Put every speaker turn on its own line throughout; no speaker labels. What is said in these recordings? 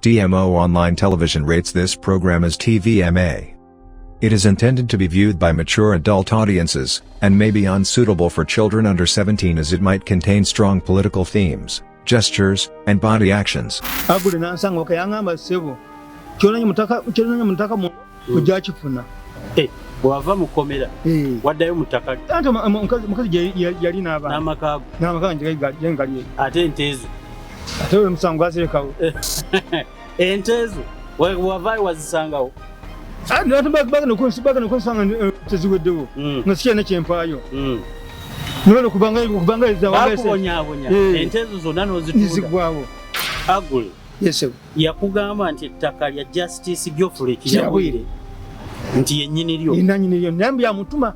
DMO Online Television rates this program as TVMA. It is intended to be viewed by mature adult audiences, and may be unsuitable for children under 17 as it might contain strong political themes, gestures, and body actions.
Bwava mukomera waddayo mutaka
anto mukazi yali
n'amakago
ngali
ate enteezo
ate omusango azirekawo
enteezo wavaayo wazisangawo
baga nokusanga teziweddewo nga sikyalina kyempaayo nibano
kubangabakubonyaabonya enteezo zonna n'ozituzigwawo Agule yakugamba nti ettaka lya Justice Geoffrey Kinyabwire nti yennyini lyo
nambi yamutuma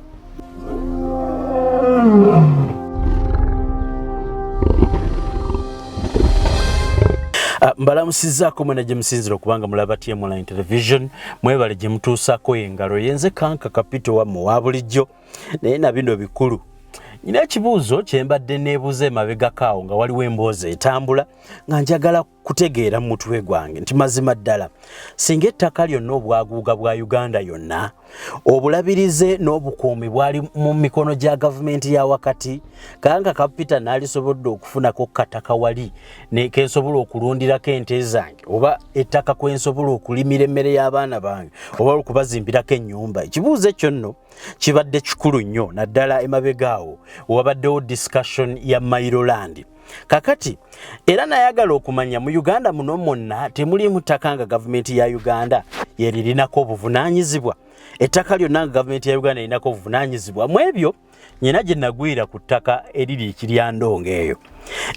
mbalamusizzaako mwena gye musinzira okubanga mulaba TM Online Television mwebale gye mutuusaako engalo yenze Kanka Kapito wammwe wa bulijjo naye na bino bikulu nina ekibuuzo kye mbadde neebuuza emabegako awo nga waliwo emboozi etambula nga njagala kutegeera mu mutwe gwange nti mazima ddala singa ettaka lyonna obwaguuga bwa Uganda yonna obulabirize n'obukuumi bwali mu mikono gya gavumenti ya wakati Kanka Kapita n'alisobodde okufunako kataka wali kensobola okulundirako ente zange oba ettaka kwensobola okulimira emmere y'abaana bange oba okubazimbirako ennyumba ekibuuzo ekyo nno kibadde kikulu nnyo naddala emabegaawo wabaddewo discussion ya Mairoland kakati era nayagala okumanya mu Uganda muno mwonna temulimu ttaka nga gavumenti ya Uganda yeririnako obuvunaanyizibwa ettaka lyonna nga gavumenti ya Uganda erinako obuvunaanyizibwa mu ebyo nyina gye nagwira ku ttaka eriri ekiryandongo eyo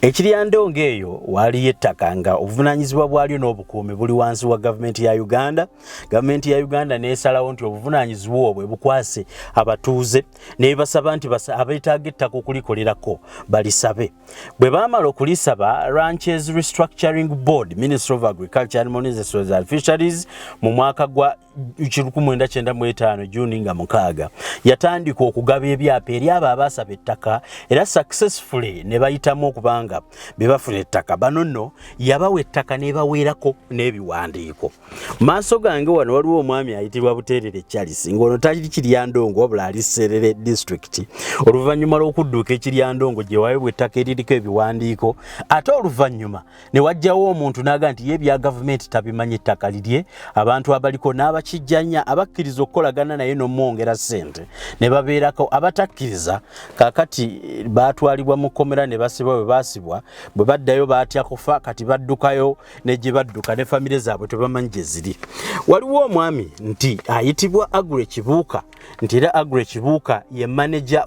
ekiryandongo eyo waliyo ettaka nga obuvunaanyizibwa bwalyo n'obukuumi buli wansi wa gavumenti ya Uganda gavumenti ya Uganda neesalawo nti obuvunaanyizibwa obwo bukwase abatuuze nebasaba nti abeetaaga ettaka okulikolerako balisabe bwe baamala okulisaba Ranches Restructuring Board Ministry of Agriculture Animals and Fisheries mu mwaka gwa 1995 Juni nga 6 yatandika okugaba ebyapa eri abo abaasaba ettaka era successfully ne bayitamu okubanga bebafuna ettaka bano nno yabawa ettaka nebaweerako n'ebiwandiiko maaso gange wano waliwo omwami ayitibwa Buteerere Charles ng'ono tali Kiryandongo wabula ali Serere District oluvannyuma lw'okudduuka ekiryandongo gye waweebwa ettaka eririko ebiwandiiko ate oluvannyuma ne wajjawo omuntu n'aga nti ye bya gavumenti tabimanyi ettaka lirye abantu abaliko n'abakijjanya abakkiriza okukolagana naye n'omwongera ssente ne babeerako abatakkiriza kakati baatwalibwa mu kkomera ne basibwa bwe baasibwa bwe baddayo baatya kufa kati baddukayo ne gye badduka ne famire zaabwe tebamanyi gye ziri waliwo omwami nti ayitibwa Agure Kibuuka nti era Agure Kibuuka ye manager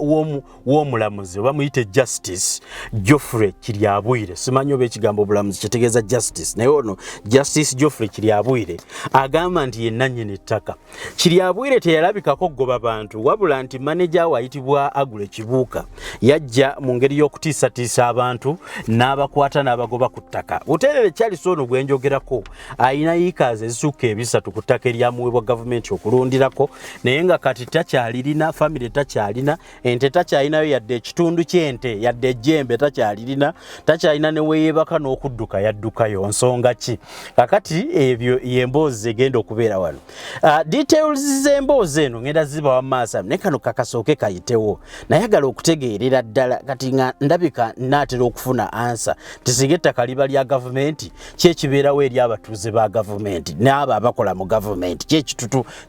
w'omulamuzi oba muyite Justice Geoffrey Kiryabwire simanyi oba ekigambo obulamuzi kitegeeza Justice naye ono Justice Geoffrey Kiryabwire agamba nti ye nannyini ettaka Kiryabwire teyalabikako kugoba bantu wabula nti manager wayitibwa Agure Kibuuka yajja mu ngeri y'okutiisatiisa abantu n'abakwata n'abagoba ku ttaka Buteerere Charles ono gwe njogerako ayina yiikaazi ezisukka ebisatu ku ttaka eryamuweebwa gavumenti okulundirako naye nga kati takyalirina famire takyalina ente takyalinayo yadde ekitundu ky'ente yadde ejjembe takyalirina takyalina ne weyeebaka n'okudduka yaddukayo nsonga ki kakati ebyo yemboozi egenda okubeera wano details z'emboozi eno ngenda zibawa maaso naye kano kakasooke kayitewo nayagala okutegeerera ddala kati nga ndabika naatera okufuna ansa tisinga ettaka liba lya gavumenti kyekibeerawo eri abatuuze ba gavumenti n'abo abakola mu gavumenti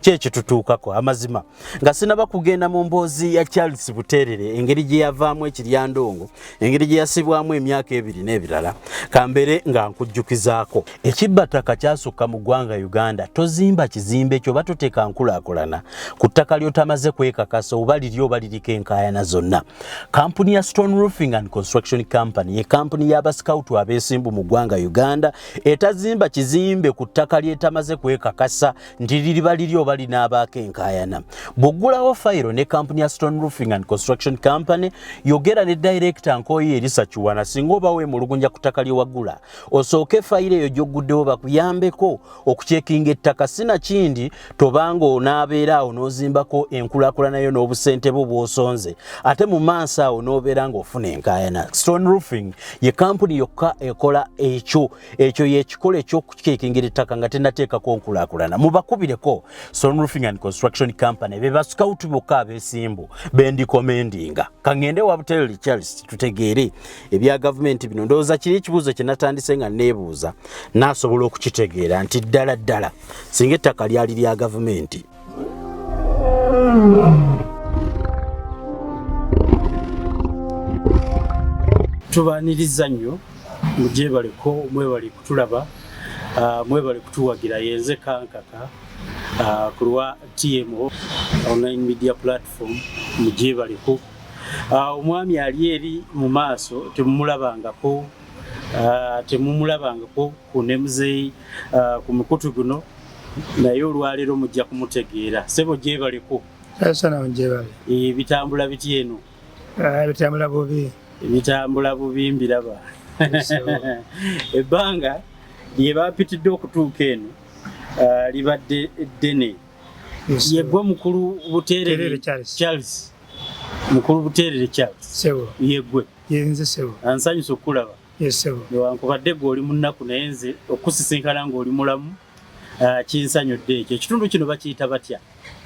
kyekitutuukako amazima nga sinaba kugenda mu mboozi ya Charles Buteerere engeri gye yavaamu ekiryandongo engeri gye yasibwamu emyaka 2 n'ebirala kambere nga nkujjukizaako ekibbataka kyasukka mu ggwanga Uganda tozimba kizimbe ekyo oba toteeka nkulaakulana ku ttaka ly'otamaze kwekakasa oba liryo oba liriko enkaayana zonna kampuni ya Stone Roofing and Construction Company ye kampuni y'abasikawutu abeesimbu mu ggwanga Uganda etazimba kizimbe ku ttaka ly'etamaze kwekakasa nti liriba liryo oba linaabaako enkaayana bw'oggulawo fayiro ne kampuni ya Stone Roofing and Construction Company yogera ne director Nkoyi Elisa Kiwana singa oba weemulugunya ku ttaka lye wagula osooke fayiro eyo gy'ogguddewo bakuyambeko okucekinga ettaka sinakindi tobanga onaabeera awo n'ozimbako enkulaakulana yo n'obusente bwo bw'osobola osonze ate mu maaso awo n'obeera ng'ofuna enkaayana. Stone Roofing ye kampuni yokka ekola ekyo yekikola eky'okukeekingira ettaka nga tennateekako nkulaakulana. Mubakubireko Stone Roofing and Construction Company be bascout bokka abeesimbu bendikomendinga. Kangende wa Buteeri Charles tutegeere ebya gavumenti bino. Ndowooza kiri ekibuuzo kye natandise nga neebuuza n'asobola okukitegeera nti ddala singa ettaka lyali lya gavumenti. Tubaaniriza nnyo mugyebaleko mwebali kutulaba mwebali kutuwagira yenze kankaka ku lwa TMO online media platform mugyebaleko. Omwami ali eri mu maaso temumulabangako ku nemuzeeyi ku mukutu guno naye olwaleero mujja kumutegeera. Sebo gyebaleko.
Sana mjebale.
Bitambula biti eno.
Bitambula bubi.
Bitambula bubi mbiraba. Ebbanga lye baapitidde okutuuka eno libadde ddene. Yegwe mukulu Buteerere Charles. Mukulu Buteerere Charles.
Sebo.
Yegwe.
Yenze sebo.
Ansanyusa okulaba.
Yes sebo.
Newankubadde gwe oli munnaku naye nze okusisinkana ng'oli mulamu kinsanyudde ekyo. Ekitundu kino bakiyita batya?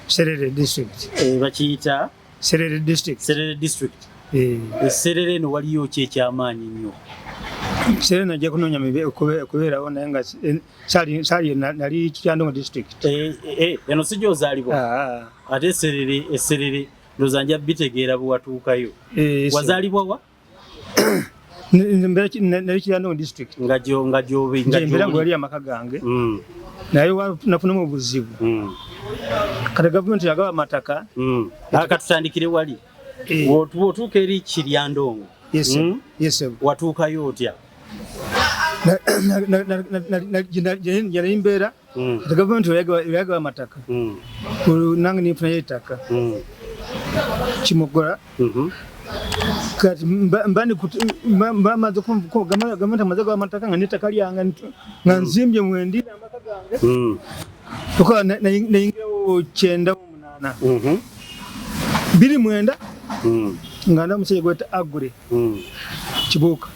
Serere district.
Bakiyita
Serere district.
Serere district. Serere eno waliyo ki ekyamaanyi nnyo?
Serere najja kunoonya kubeerawo naye nga sali nali Kyandongo district.
Eno si gy'ozaalibwa? Ate Serere ndowooza nja bitegeera bwe watuukayo. Wazaalibwa wa?
Nali Kyandongo district.
Nga
gy'ombeera ng'oli amaka gange. Naye nafunamu obuzibu. Kati gavumenti yagaba amataka.
Katutandikire wali. Bw'otuuka eri Kiryandongo.
Yes.
Watuukayo otya?
Yali mbeera. Kati gavumenti yagaba amataka. Nange ninfunayo ettaka. Kimogola. Kati gavumenti amaze gaba amataka nga n'ettaka lyange nga nzimbye mwendira amaka gange. Tukola nayingirawo 98. 29 nga ndamusajja gweta Agure Kibuuka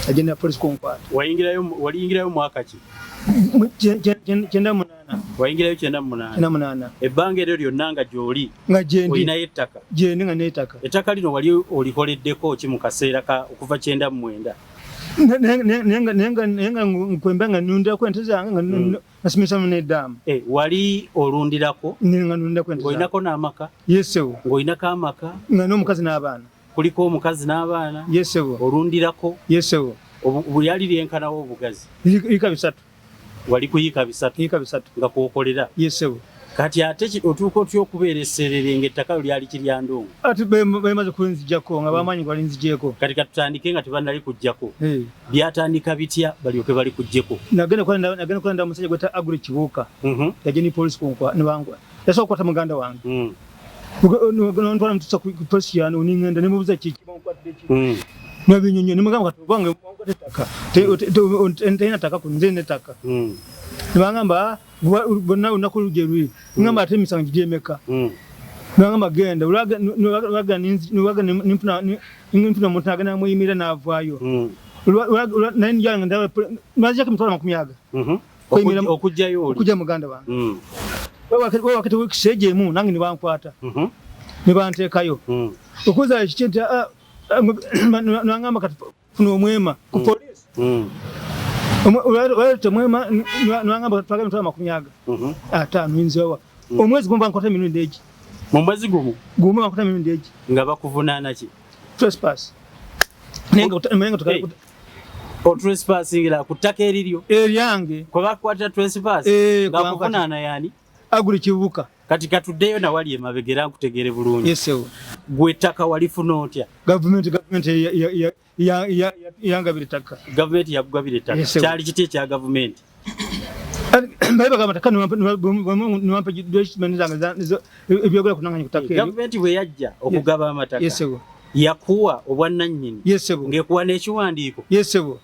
agenda police konkwata.
Waliyingirayo mwaka ki?
98.
Wayingirayo 98. Ebbanga eryo lyonna nga gy'oli olinayo ettaka?
Gyendi nga n'ettaka.
Ettaka lino wali olikoleddeko ki mu kaseera okuva 99? Nenga nkwemba nga nundirako ente zange nga nasimisaamu n'eddamu. Wali olundirako? Nga nundirako ente zange. Ng'olinako n'amaka? Yesewo. Ng'olinako amaka? Nga n'omukazi n'abaana. Kuliko omukazi n'abaana? Yesewo. Olundirako? Yesewo. Yali lyenkanawo obugazi? Yika 3. Wali kuyika 3? Yika 3. Nga kwokolera? Yesewo. Kati ate otuuka otya okubeera Serere ng'ettaka lyali Kiryandongo? Ati bemaze kunzijjako nga bamanyi nga balinzigyeko. Kati katutandike nga tebannali kujjako. Byatandika bitya balyoke bali kujjeko? Nagenda kulanda omusajja gweta Agure Kibuuka. Yajja ni police konkwa ne bangwa. Yasooka okukwata muganda wange. Nontwala mutuusa ku polisi yano ningenda ne mubuuza kiki bamukwatidde ki. Nabinyonyo ne mugamba kati obange bamukwata ettaka. Teyina ttaka ku nze n'ettaka. Ne bangamba bonna olunaku lugye luli. Ngamba ate emisango gy'emeka. Ngamba genda ulaga ninfuna omuntu agenda muyimira n'avaayo. Naye njala nga nzijjako emitwalo 50. Okujjayo oli? Okujja muganda wange. Wakati w'ekisi egy'emu nange ne bankwata. Ne banteekayo. Okuza kiki nti nangamba kati funa omwema ku poliisi. Temwema nwangamba twagala emitwalo 50. 5 nzewa. Omwezi gumu bankwata emirundi egi. Mu mwezi gumu? Gumu bankwata emirundi egi. Nga bakuvunaana ki? Trespass. Nenga tukali trespassing ku ttaka eriryo? Eryange. Kwe bakwata trespass? Nga kuvunaana yani? Agure Kibuuka. Kati katuddeyo na wali emabegera nkutegeere bulungi. Yesewo. Gwe ettaka walifuna otya? Gavumenti yangabira ettaka. Gavumenti yagugabira ettaka. Kyali kiti ekya gavumenti? Bayiba gamataka niwampa document zange ebyogera kunanganya ku ttaka. Gavumenti bwe yajja okugaba amataka. Yesewo. Yakuwa obwannannyini. Yesewo. Ng'ekuwa n'ekiwandiiko. Yesewo.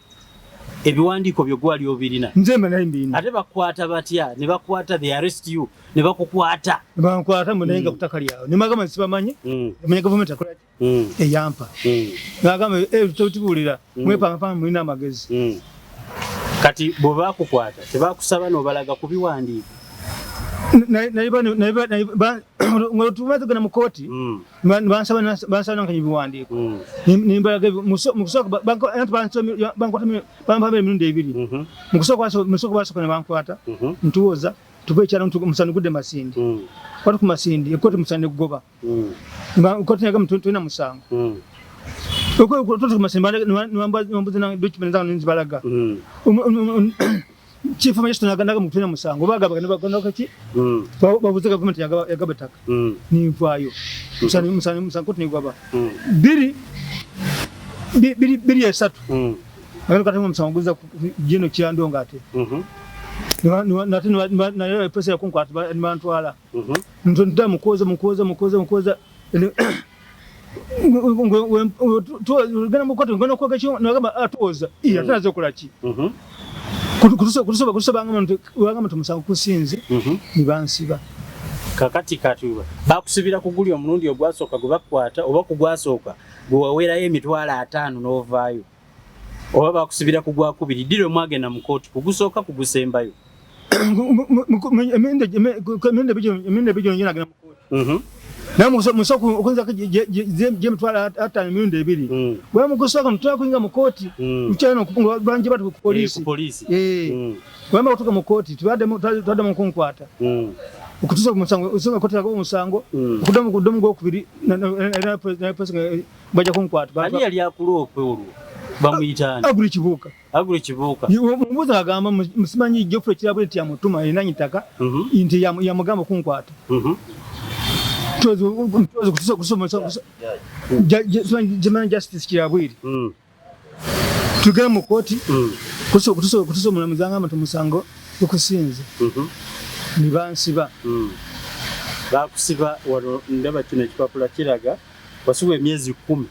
ebiwandiiko byo gwali obirina
nzembe naye mbina
ate bakwata batya ne bakwata they arrest you ne bakukwata
bankwata munenga kutaka lyawo ne magama sibamanyi manya government akola eyampa ngagamba tutibulira mwepanga mulina amagezi
kati bwe bakukwata tebakusaba n'obalaga ku biwandiiko tumaze gana mu kooti bansaba nankanya ebiwandiiko nimbalaga mukusooka bankwata emirundi 2 mukusooka basooka ne bankwata ntuwoza tuva ekyalo musani gudde Masindi kwata ku Masindi ekooti musani kugoba kooti yagamba tulina musango niwambuza document zange nzibalaga chief magistrate naganaga mutuna musango bagaba kaki babuze government yagaba taka nimvayo musani kooti nigwaba biri esatu kati musango guza jino kyandonga ate nati na pesa ya kunkwata nimantwala ntonda mukoza gana mukoto ngana kwa gachi nagamba atoza atanaze okolaki kutusoba ngama tumusango kusinze nibansiba kakati katuba bakusibira kugulya omulundi ogwasoka gwe bakwata oba kugwasoka gwe wawerayo emitwalo 5 n'ovaayo oba bakusibira kugwa kubiri diro mwagenda mu kooti kugusoka kugusembayo emende bijo njina mu kooti na musoko okunza je mtwala hata emirundi 2 bwa mugusoka mtwala kuinga mu kooti mchana okupunga banje batu ku police bwa kutoka mu kooti twade mu kunkwata ukutusa musango usunga kooti yako musango kudomu go kubiri na pesa baje kunkwata ani yali akulope olwo bamuyitana
aguri kibuka mbuza agamba musimanyi Geoffrey kirabwe ti amutuma enanyi taka inti ya mugamba kunkwata kusoma justice kirabwiri tugera mu kooti kusoma na muzanga amatu musango okusinze nibansiba
bakusiba wano ndaba kino ekipapula kiraga wasuwa emyezi 10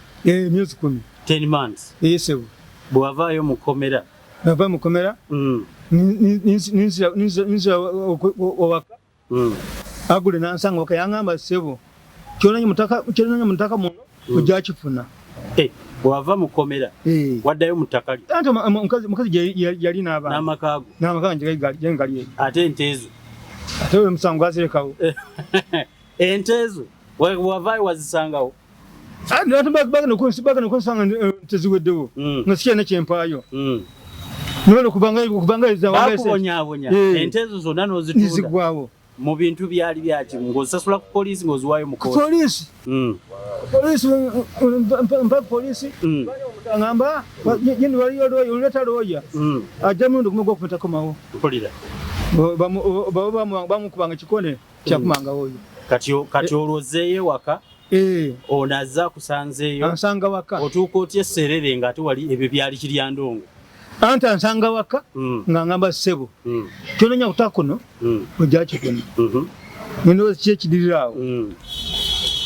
myezi 10
10 months
yesebu
bwavaayo mukomera
nava mukomera ninzira owaka agule nansanga wakayangamba sebo kyonanye mutaka muno ojakifuna
bwava mukomera waddayo mutakali
ate mukazi yali
n'amakago
ngali
ate enteezo
ate we musango azirekawo
enteezo wavaayo wazisangawo
bagana kunsanga teziweddewo nga sikyalina kyempaayo nibala kubanga
bakubonyaabonya enteezo zonna n'ozitunda mu bintu byali byaki ng'osasula ku poliisi ng'oziwaayo mu
poliisi ngamba yendi waliyo looya oluleta looya ajja mundi gumu gw'okupetakomawo
mpulira
bamukubanga kikone kyakumangawo oyo
kati olwozeeyo waka onazza kusanzeeyo
ansanga waka
otuuka otya esserere ng'ate wali ebyo byali kiryandongo
anta ansanga waka nga ngamba sebo kyonanya kutaka kuno ojakikona nendo kyekidirirawo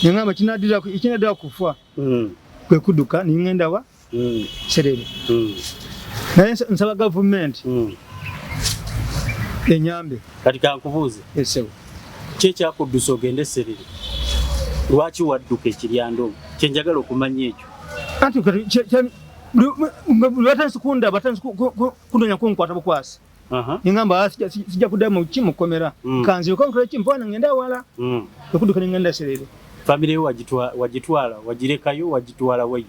ngamba kinadirira kufa kwe kuduka ningenda wa serere naye nsaba government enyambe
kati kankubuuze
esebo
kyekyakudusa ogende serere lwaki wadduka ekiryandongo kyenjagala okumanya ekyo
anti batansi kunda batansi kunonya kunkwata bukwasi ngamba sijja kuddayo mu kimukomera kanzi okonkola kimpona ngenda wala okuduka ngenda serere
family yo wagitwala wagirekayo wagitwala wayo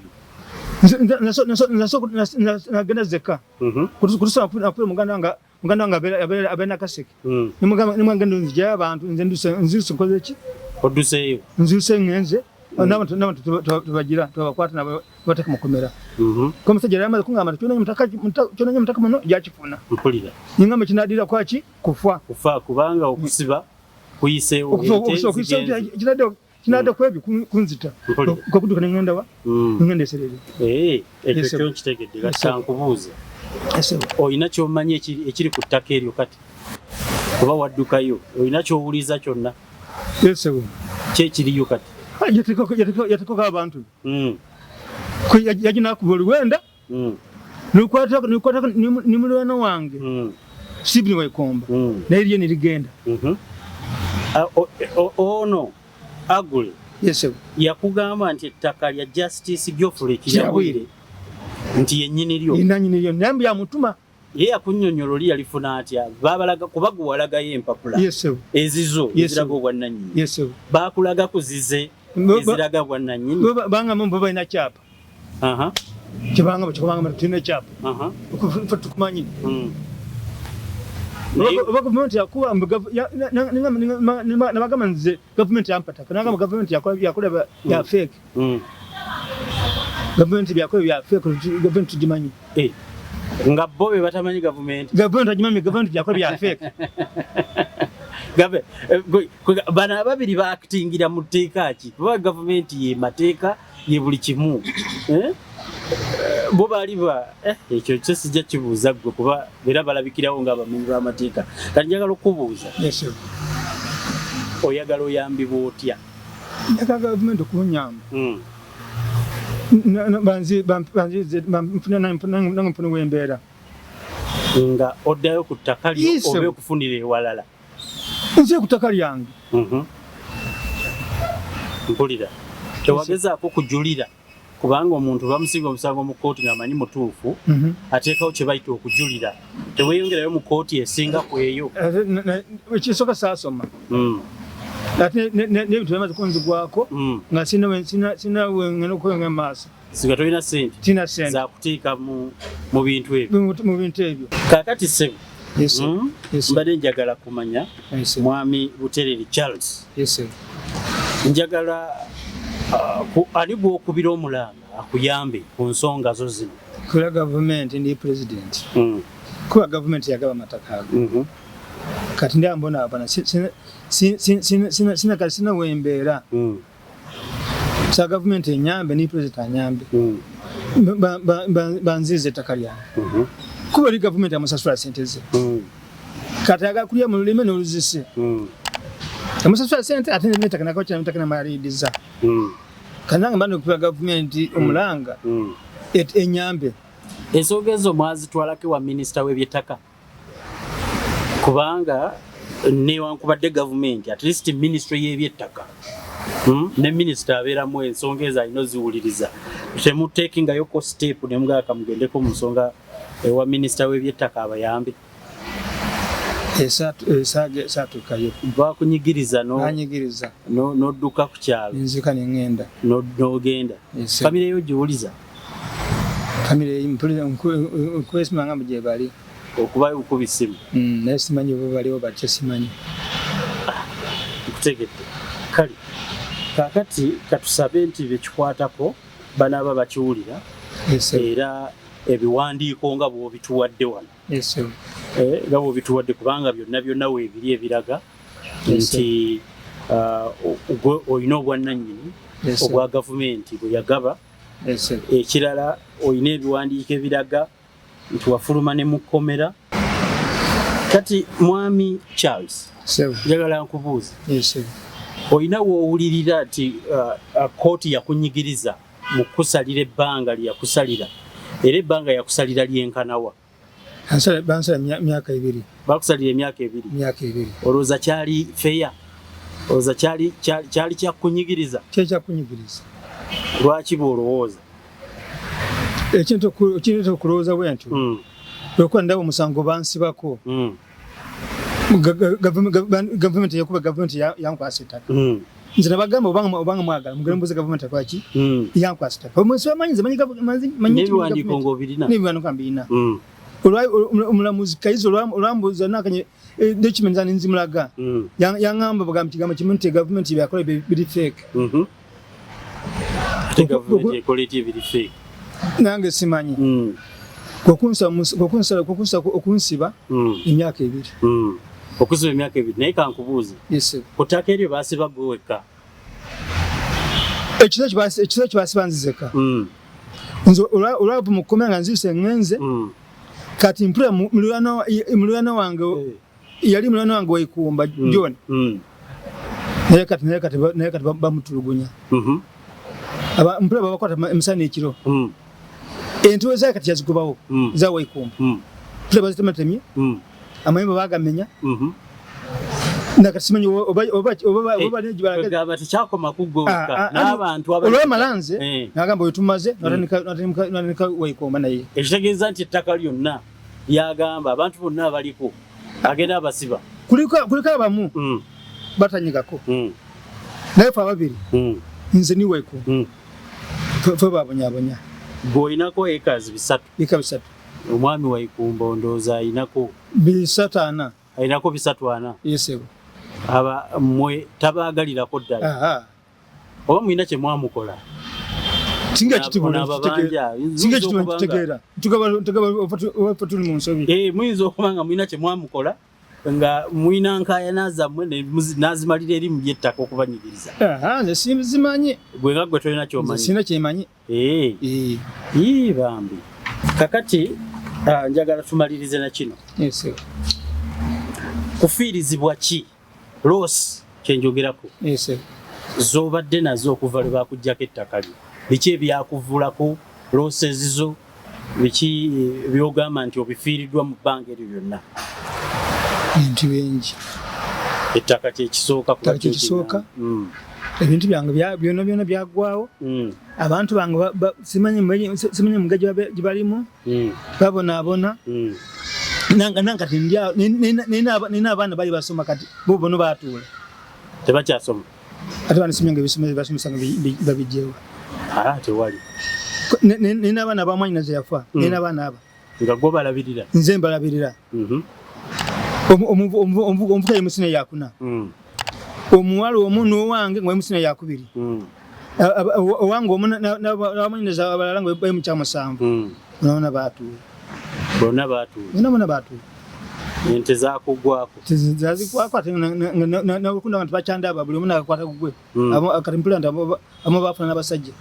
nagenda zeka kutusa apule muganda wanga abena kaseke nimuganda nzija abantu nzise nkoze ki oduseyo
nzise ngenze n'abantu tubagira tubakwata nabo bataka mukomera ko musajja yamaze kungamba cyonanye mutaka muno yakifuna
mpulira
ingamba kinadira kwaki kufa
kubanga okusiba kuyisewo
kinadde kwebi kunzita ko kuduka ngenda wa ngende serere
ekyo kyo kitegedde gatankubuuza oyina kyomanya ekiri ku ttaka eryo kati kuba waddukayo oyina kyowuliza kyonna kyekiriyo kati yatekoka abantu yagina kuba Olw'Embeera
Nukwata ni mulwana wange. Sibni Waikomba. Naye ni ligenda.
Ono Agule.
Yes sir.
Yakugamba nti ettaka lya Justice Geoffrey Kirabwire nti yennyini lyo.
Inanyini lyo. Nambi ya mutuma.
Ye yakunnyonnyolo li yalifuna atya babalaga kubagu walagayo empapula.
Yes sir.
Ezizo eziraga obwannannyini.
Yes sir.
Bakulaga kuzize eziraga obwannannyini.
Banga mumbo balina chapa. Kibanga tulina chapa. Tukumanyi. Government yakuwa nabagamba nze government yampataka nagamba government yakola ya fake. Government yakola ya fake government tujimanyi.
Nga bobe batamanyi government
ajimanyi government yakola ya fake.
Gabe bana babiri ba actingira mu teeka ki kuba government ye mateeka ye buli kimu bo baliba ekyo kyo sijja kibuuza gwe kuba bera balabikirawo nga abamenyi b'amateeka kati njagala okubuuza oyagala oyambibwa otya?
Njagala gavumenti okunyamba mpuna w'embeera
nga oddayo ku ttaka lyo oba okufunira ewalala.
Nze ku ttaka lyange
mpulira tewagezaako kujulira kubanga omuntu bamusinga omusango mu kooti ng'amanyi mutuufu ateekawo kye bayita okujulira teweeyongerayo mu kooti esinga ku eyo.
Ekisooka saasoma ate n'ebintu byamaze kunzigwako nga sina wengana okwenga mu maaso
singa tolina sente zakuteeka mu bintu ebyo. Kaakati ssebo mbadde njagala kumanya mwami Buterere Charles njagala ani gw'okubira omulanga akuyambe ku nsonga zo zino?
Kuba gavumenti ndi president. Kuba gavumenti yagaba amataka ago. Kati ndi ambonaabona sina w'embeera. Sa gavumenti enyambe ni president anyambe. Banzize ettaka lyange. Kuba li gavumenti amusasula sente ze. Kati agakulya mu lulime n'oluzise. Amusasula sente ate n'ettaka n'ettaka n'amaliiriza. Kananga mbano kuba gavumenti omulanga enyambe.
Ensonga ezo mwazitwalako wa minisita w'ebyettaka kubanga newankubadde gavumenti at least ministry y'ebyettaka ne minisita abeeramu ensonga ezo alina oziwuliriza temuteekingayoko step ne mugaka mugendeko mu nsonga ewa minisita w'ebyettaka abayambe. Esatukayo bakunyigiriza n'odduka ku kyalo
nzika n'engenda
n'ogenda famire yo giwuliza
famire nkubesimanga mu gye bali
okuba ukuba essimu
naye simanyi bo baliwo batya simanyi
nkutegedde kale kaakati katusabe nti bekikwatako banaaba bakiwulira era ebiwandiiko nga bw'obituwadde wano nga bw'obituwadde kubanga byonna weebiri ebiraga nti olina obwannannyini obwa gavumenti bwe yagaba. Ekirala olina ebiwandiiko ebiraga nti wafuluma ne mukomera. Kati mwami Charles njagala nkubuuza olina woowulirira nti kooti yakunyigiriza mu kusalira ebbanga lyeyakusalira era ebbanga yakusalira lyenkanawa?
Bansala myaka 2.
Bakusalira emyaka 2. Olowooza kyali feya? Olowooza kyali kyakunyigiriza?
Kyekyakunyigiriza.
Lwaki bw'olowooza?
Ekintu okulowooza bwentyo lwokuba ndaba omusango bansibako gavumenti yakuba gavumenti yankwasa ettaka. Nze nabagamba obanga mwagala mugende mbuuze gavumenti akwaki yankwasa ettaka. Omunsi wamanyize
n'ebiwandiiko ng'obirina?
N'ebiwandiiko mbirina. Omulamuzi Kayizi olwambuuza nakanye document nzimulaga yaŋŋamba bagamba kigambo kimu nti gavumenti byakola biri fake.
Ate gavumenti ekola eti ebiri fake?
Nange simanyi. Okunsiba emyaka 2.
Okusiba emyaka 2 naye kankubuuze ku ttaka eryo baasiba gwe wekka?
Ekiso kibasiba nzizeka. Nze olwava mu kkomera nga nziise ngenze kati mpulira mulwana wange yali mulwana wange Waikumba John naye kati bamutulugunya mpulira babakwata emisana ekiro Entuwe za kati yazikubawo za Waikumba tulaba zitematemye amayimba bagamenya nakasimanyi oba
negibala tekyakoma kugoka n'abantu
olw'amalanze nagamba wetumaze natandika Waikumba naye
ekitegeeza nti ettaka lyonna lyagamba abantu bonna abaliko agenda abasiba
kuliko abamu batanyigako naye fe ababiri nze ni Waikumba fe babonyabonya
bw'olinako eka bisatu omwami Waikumba ondooza alinako
340
alinako 340
yesebo
aba mwe tabaagalirako ddala oba mulina kye mwamukola
singa kitegeera tugaba mu nsobi
muyinza okuba nga mulina kye mwamukola nga mulina nkaayana zammwe nazimalira eri mu ly'ettaka okubanyigiriza
nze sizimanyi
gwe nga gwe tolina kyomanyi
sina kyemanyi
bambi kakati njagala tumalirize na kino kufiirizibwa ki loss kyenjogerako z'obadde nazo okuva lwe bakuggyako ettaka lyo biki ebyakuvulako losses zo biki byogamba nti obifiiriddwa mu bbanga eryo lyonna
bintu bingi
ettaka kyekisooka
ebintu byange byonna byaggwawo abantu bange simanyi mugaji gibalimu babonaabona nanga kati ndyawo nina abaana bali basoma kati bo bono batuula
tebakyasoma
ate banisomye nga basomesa nga babijjewo
tewali
nina abaana bamwanyi naze yafa nina abaana aba
nga gwe balabirira
nze mbalabirira omuvuka ye musina yakuna omuwala omu n'owange nga musina yakubiri owange omu n'abamanyiriza abalala nga bali mu kyamusanvu bonna baatuula
ente zaakugwako
zazikwako ate nakunda nga tebakyandaba buli omu nakakwata kugwe kati mpula nti amu baafuna n'abasajja